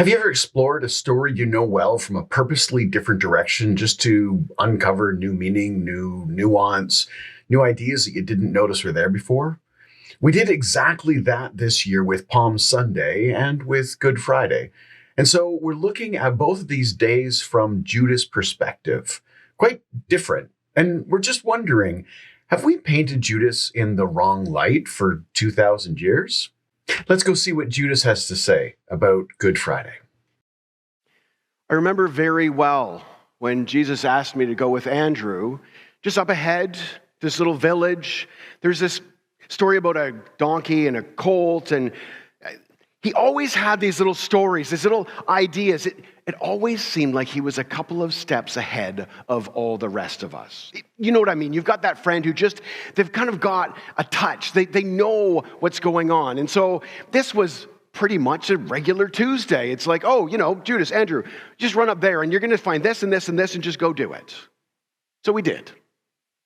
Have you ever explored a story you know well from a purposely different direction just to uncover new meaning, new nuance, new ideas that you didn't notice were there before? We did exactly that this year with Palm Sunday and with Good Friday. And so we're looking at both of these days from Judas' perspective, quite different. And we're just wondering, have we painted Judas in the wrong light for 2,000 years? Let's go see what Judas has to say about Good Friday. I remember very well when Jesus asked me to go with Andrew, just up ahead, this little village. There's this story about a donkey and a colt, and he always had these little stories, these little ideas. It always seemed like he was a couple of steps ahead of all the rest of us. You know what I mean? You've got that friend who they've kind of got a touch. They know what's going on. And so this was pretty much a regular Tuesday. It's like, Judas, Andrew, just run up there and you're going to find this and this and this and just go do it. So we did.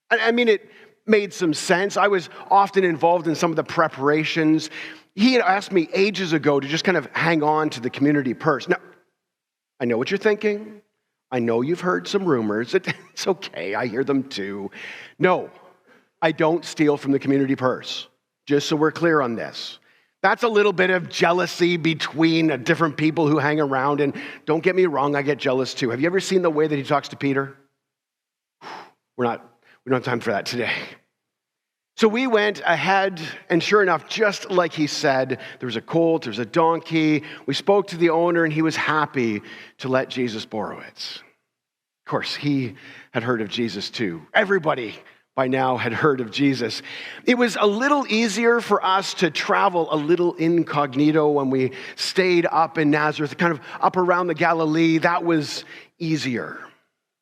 I mean, it made some sense. I was often involved in some of the preparations. He had asked me ages ago to just kind of hang on to the community purse. Now, I know what you're thinking. I know you've heard some rumors. It's okay. I hear them too. No, I don't steal from the community purse. Just so we're clear on this. That's a little bit of jealousy between different people who hang around. And don't get me wrong, I get jealous too. Have you ever seen the way that he talks to Peter? We don't have time for that today. So we went ahead, and sure enough, just like he said, there was a colt, there was a donkey. We spoke to the owner, and he was happy to let Jesus borrow it. Of course, he had heard of Jesus too. Everybody by now had heard of Jesus. It was a little easier for us to travel a little incognito when we stayed up in Nazareth, kind of up around the Galilee. That was easier.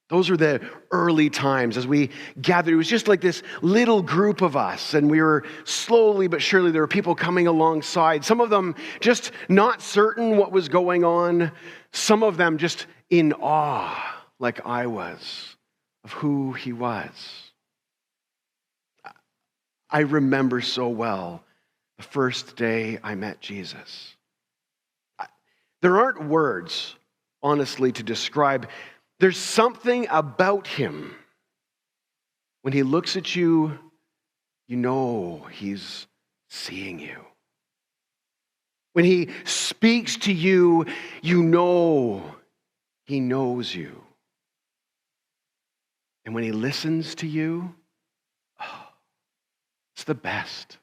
Those were the early times as we gathered. It was just like this little group of us, and we were slowly but surely, there were people coming alongside. Some of them just not certain what was going on. Some of them just in awe, like I was, of who he was. I remember so well the first day I met Jesus. There aren't words, honestly, to describe. There's something about him. When he looks at you, you know he's seeing you. When he speaks to you, you know he knows you. And when he listens to you, it's the best.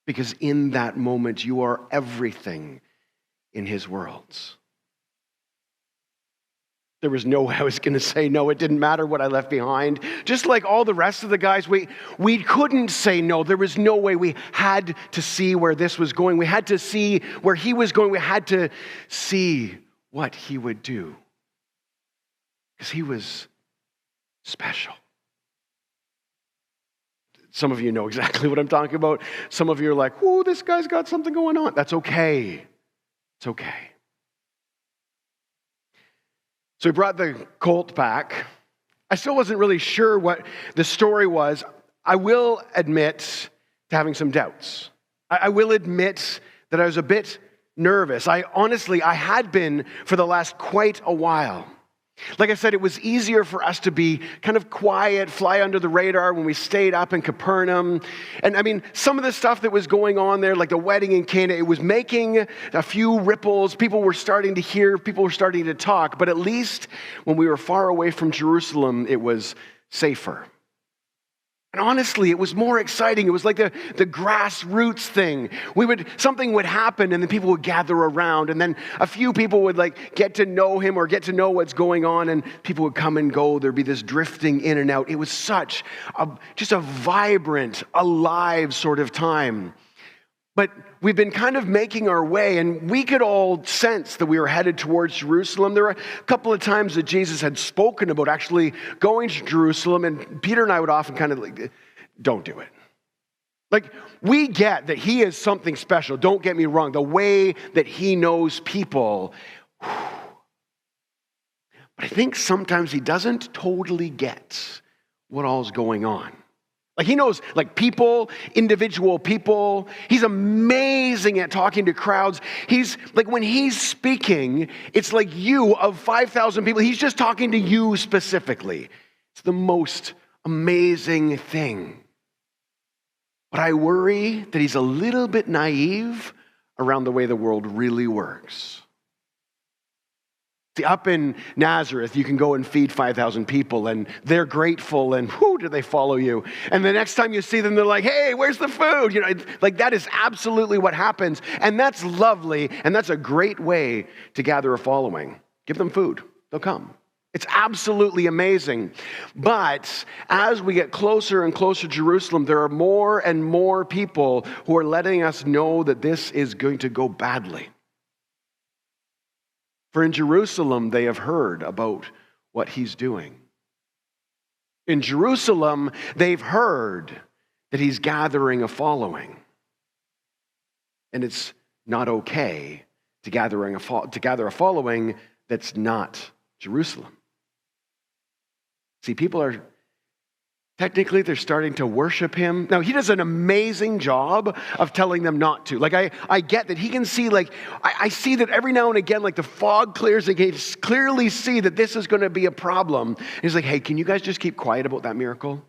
Because in that moment, you are everything in his worlds. There was no way I was going to say no. It didn't matter what I left behind. Just like all the rest of the guys, we couldn't say no. There was no way. We had to see where this was going. We had to see where he was going. We had to see what he would do. Because he was special. Some of you know exactly what I'm talking about. Some of you are like, "Ooh, this guy's got something going on." That's okay. It's okay. So he brought the colt back. I still wasn't really sure what the story was. I will admit to having some doubts. I will admit that I was a bit nervous. I had been for the last quite a while. Like I said, it was easier for us to be kind of quiet, fly under the radar when we stayed up in Capernaum. And I mean, some of the stuff that was going on there, like the wedding in Cana, it was making a few ripples. People were starting to hear, people were starting to talk. But at least when we were far away from Jerusalem, it was safer. And honestly, it was more exciting. It was like the grassroots thing. Something would happen and then people would gather around and then a few people would get to know him or get to know what's going on and people would come and go. There'd be this drifting in and out. It was just a vibrant, alive sort of time. But we've been kind of making our way, and we could all sense that we were headed towards Jerusalem. There were a couple of times that Jesus had spoken about actually going to Jerusalem, and Peter and I would often kind of don't do it. We get that he is something special. Don't get me wrong. The way that he knows people. But I think sometimes he doesn't totally get what all's going on. Like he knows like people, individual people. He's amazing at talking to crowds. He's like when he's speaking, it's like you of 5,000 people. He's just talking to you specifically. It's the most amazing thing. But I worry that he's a little bit naive around the way the world really works. See, up in Nazareth, you can go and feed 5,000 people, and they're grateful, and whoo, do they follow you. And the next time you see them, they're like, hey, where's the food? You know, like that is absolutely what happens. And that's lovely, and that's a great way to gather a following. Give them food. They'll come. It's absolutely amazing. But as we get closer and closer to Jerusalem, there are more and more people who are letting us know that this is going to go badly. For in Jerusalem, they have heard about what he's doing. In Jerusalem, they've heard that he's gathering a following. And it's not okay to gather a following that's not Jerusalem. See, people are technically, they're starting to worship him. Now, he does an amazing job of telling them not to. Like, I get that he can see, like, I see that every now and again, like, the fog clears and he can clearly see that this is going to be a problem. And he's like, hey, can you guys just keep quiet about that miracle?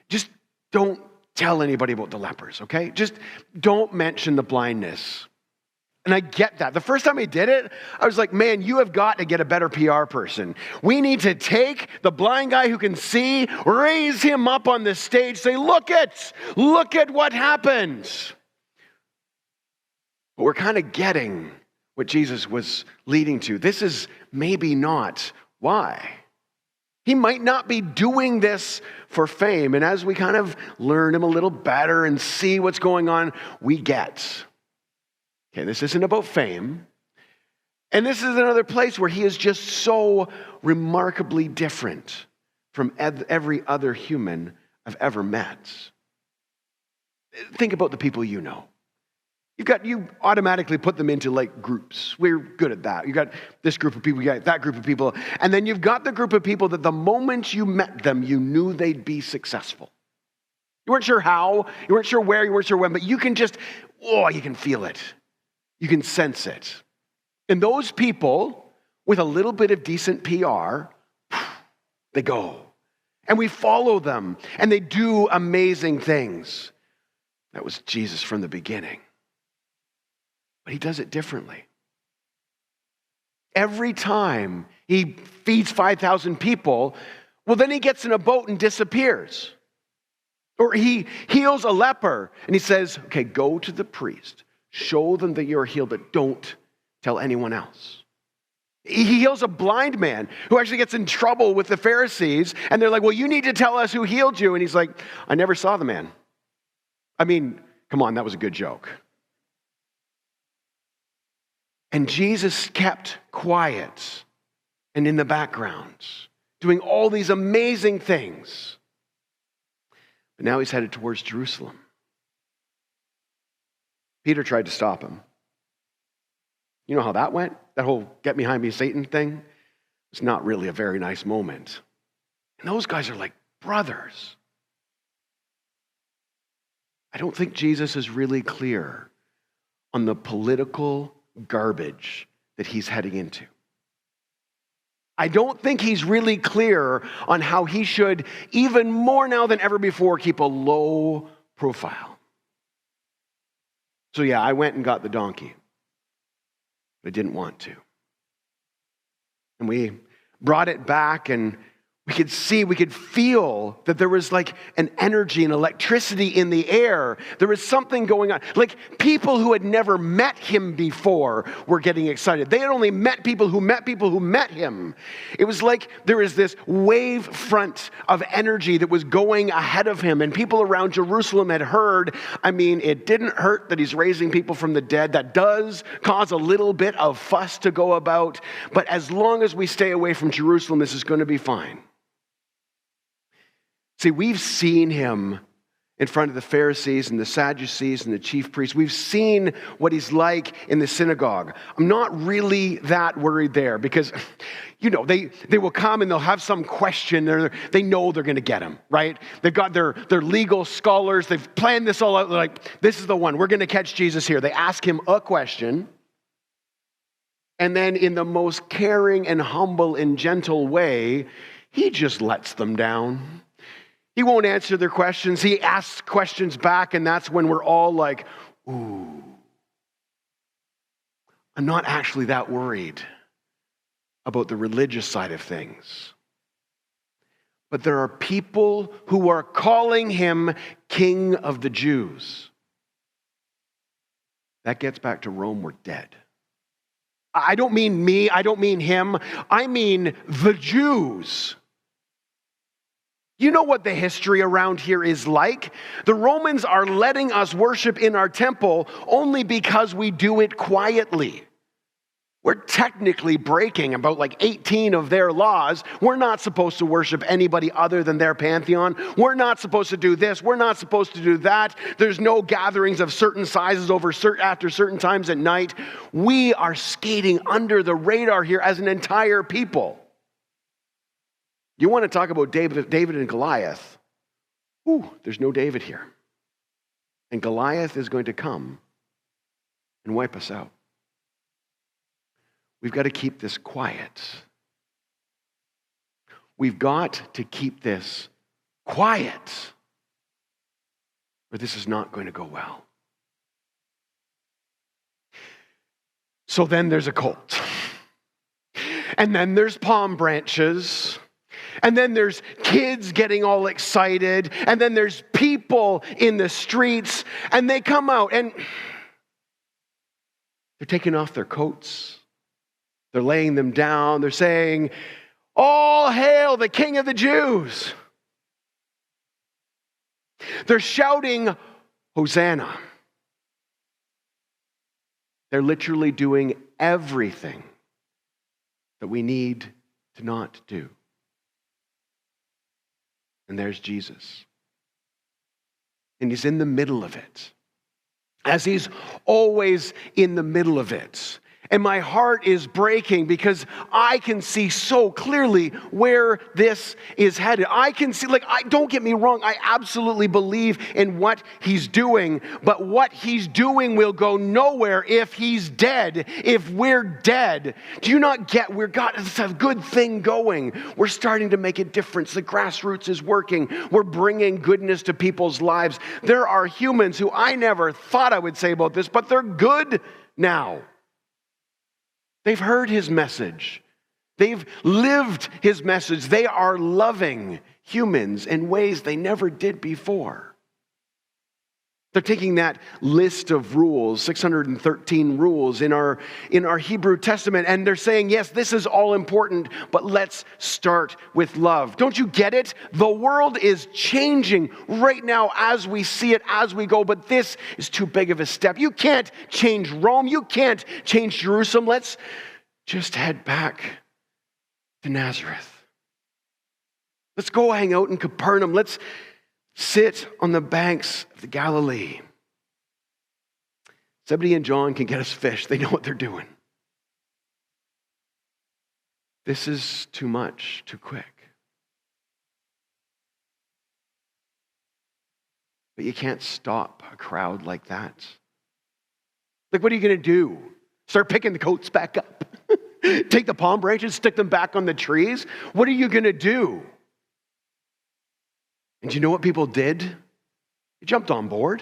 Just don't tell anybody about the lepers, okay? Just don't mention the blindness. And I get that. The first time he did it, I was like, man, you have got to get a better PR person. We need to take the blind guy who can see, raise him up on the stage, say, look at what happened. But we're kind of getting what Jesus was leading to. This is maybe not why. He might not be doing this for fame. And as we kind of learn him a little better and see what's going on, we get. Okay, this isn't about fame. And this is another place where he is just so remarkably different from every other human I've ever met. Think about the people you know. You automatically put them into like groups. We're good at that. You got this group of people, you got that group of people. And then you've got the group of people that the moment you met them, you knew they'd be successful. You weren't sure how, you weren't sure where, you weren't sure when, but you can feel it. You can sense it. And those people, with a little bit of decent PR, they go. And we follow them. And they do amazing things. That was Jesus from the beginning. But he does it differently. Every time he feeds 5,000 people, well, then he gets in a boat and disappears. Or he heals a leper and he says, okay, go to the priest. Show them that you're healed, but don't tell anyone else. He heals a blind man who actually gets in trouble with the Pharisees, and they're like, well, you need to tell us who healed you. And he's like, I never saw the man. I mean, come on, that was a good joke. And Jesus kept quiet and in the background, doing all these amazing things. But now he's headed towards Jerusalem. Peter tried to stop him. You know how that went? That whole get behind me, Satan thing? It's not really a very nice moment. And those guys are like brothers. I don't think Jesus is really clear on the political garbage that he's heading into. I don't think he's really clear on how he should, even more now than ever before, keep a low profile. So yeah, I went and got the donkey, but I didn't want to. And we brought it back, and we could feel that there was like an energy and electricity in the air. There was something going on. Like people who had never met him before were getting excited. They had only met people who met him. It was like there was this wave front of energy that was going ahead of him. And people around Jerusalem had heard, I mean, it didn't hurt that he's raising people from the dead. That does cause a little bit of fuss to go about. But as long as we stay away from Jerusalem, this is going to be fine. See, we've seen him in front of the Pharisees and the Sadducees and the chief priests. We've seen what he's like in the synagogue. I'm not really that worried there because, they will come and they'll have some question. They know they're going to get him, right? They've got their legal scholars. They've planned this all out. They're like, this is the one. We're going to catch Jesus here. They ask him a question. And then in the most caring and humble and gentle way, he just lets them down. He won't answer their questions. He asks questions back, and that's when we're all like, ooh. I'm not actually that worried about the religious side of things. But there are people who are calling him King of the Jews. That gets back to Rome, we're dead. I don't mean me, I don't mean him, I mean the Jews. You know what the history around here is like? The Romans are letting us worship in our temple only because we do it quietly. We're technically breaking about 18 of their laws. We're not supposed to worship anybody other than their pantheon. We're not supposed to do this. We're not supposed to do that. There's no gatherings of certain sizes after certain times at night. We are skating under the radar here as an entire people. You want to talk about David and Goliath? Ooh, there's no David here. And Goliath is going to come and wipe us out. We've got to keep this quiet. We've got to keep this quiet, or this is not going to go well. So then there's a colt. And then there's palm branches. And then there's kids getting all excited. And then there's people in the streets. And they come out and they're taking off their coats. They're laying them down. They're saying, "All hail the King of the Jews." They're shouting, "Hosanna." They're literally doing everything that we need to not do. And there's Jesus. And he's in the middle of it, as he's always in the middle of it. And my heart is breaking because I can see so clearly where this is headed. I can see, don't get me wrong, I absolutely believe in what he's doing, but what he's doing will go nowhere if he's dead, if we're dead. Do you not get, we've got a good thing going. We're starting to make a difference. The grassroots is working. We're bringing goodness to people's lives. There are humans who I never thought I would say about this, but they're good now. They've heard his message. They've lived his message. They are loving humans in ways they never did before. They're taking that list of rules, 613 rules in our Hebrew Testament, and they're saying, yes, this is all important, but let's start with love. Don't you get it? The world is changing right now as we see it, as we go, but this is too big of a step. You can't change Rome. You can't change Jerusalem. Let's just head back to Nazareth. Let's go hang out in Capernaum. Let's sit on the banks of the Galilee. Zebedee and John can get us fish. They know what they're doing. This is too much, too quick. But you can't stop a crowd like that. What are you going to do? Start picking the coats back up? Take the palm branches, stick them back on the trees? What are you going to do? And you know what people did? They jumped on board.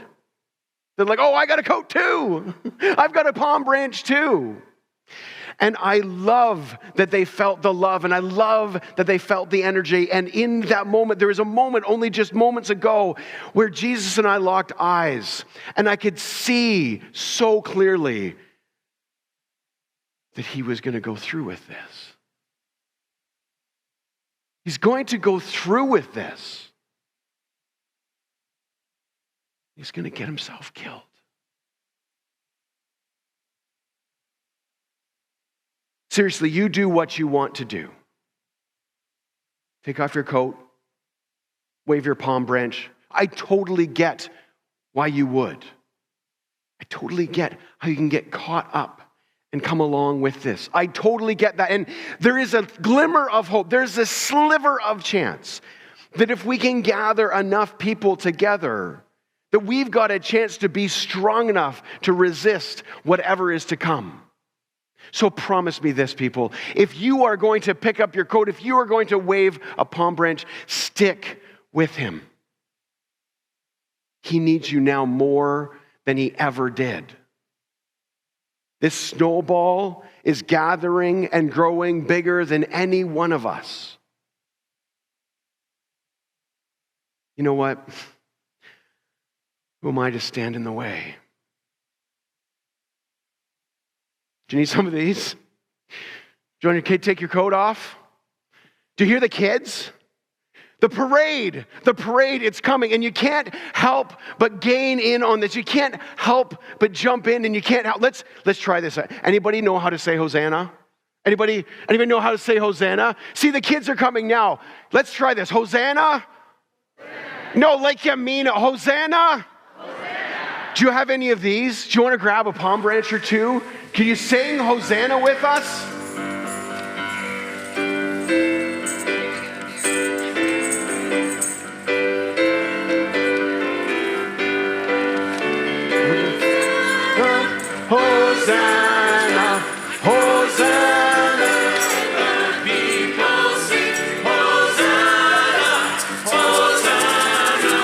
They're like, "Oh, I got a coat too. I've got a palm branch too." And I love that they felt the love, and I love that they felt the energy. And in that moment, there was a moment only just moments ago where Jesus and I locked eyes, and I could see so clearly that he was going to go through with this. He's going to go through with this. He's going to get himself killed. Seriously, you do what you want to do. Take off your coat, wave your palm branch, I totally get why you would. I totally get how you can get caught up and come along with this. I totally get that. And there is a glimmer of hope. There's a sliver of chance that if we can gather enough people together, that we've got a chance to be strong enough to resist whatever is to come. So promise me this, people. If you are going to pick up your coat, if you are going to wave a palm branch, stick with him. He needs you now more than he ever did. This snowball is gathering and growing bigger than any one of us. You know what? Who am I to stand in the way? Do you need some of these? Do you want your kid to take your coat off? Do you hear the kids? The parade, it's coming, and you can't help but gain in on this. You can't help but jump in, and you can't help. Let's try this. Anybody know how to say Hosanna? Anybody know how to say Hosanna? See, the kids are coming now. Let's try this. Hosanna? No, like you mean it. Hosanna? Do you have any of these? Do you want to grab a palm branch or two? Can you sing Hosanna with us? Hosanna, Hosanna, the people sing Hosanna, Hosanna,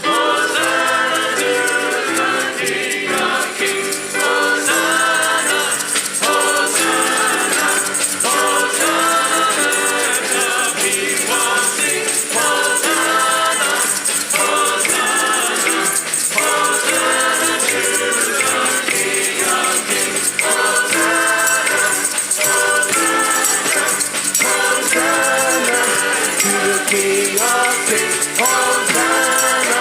Hosanna to the King of Kings, Hosanna, Hosanna, Hosanna, the people sing Hosanna, Hosanna, Hosanna to the King of Kings. King of Kings, Hosanna,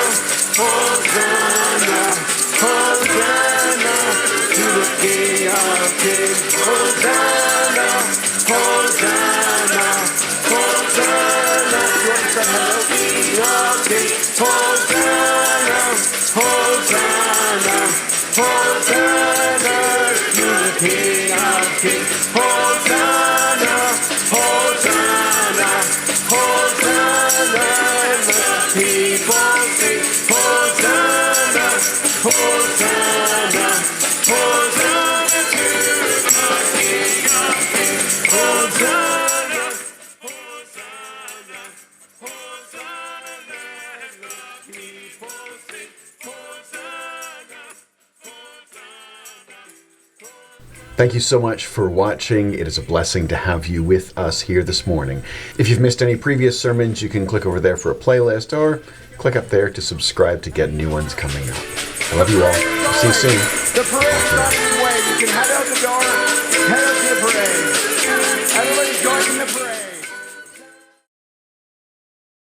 Hosanna, Hosanna to the King of Kings, Hosanna, Hosanna, Hosanna. You want to say hello, King of Kings, Hosanna, Hosanna, Hosanna to the King of Kings, Hosanna, Hosanna, Hosanna, and the people sing Hosanna, Hosanna, Hosanna to the King of Kings, Hosanna, Hosanna, Hosanna, and the people sing Hosanna, Hosanna. Thank you so much for watching. It is a blessing to have you with us here this morning. If you've missed any previous sermons, you can click over there for a playlist or click up there to subscribe to get new ones coming up. I love you all. See you soon. The parade's on its way. You can head out the door.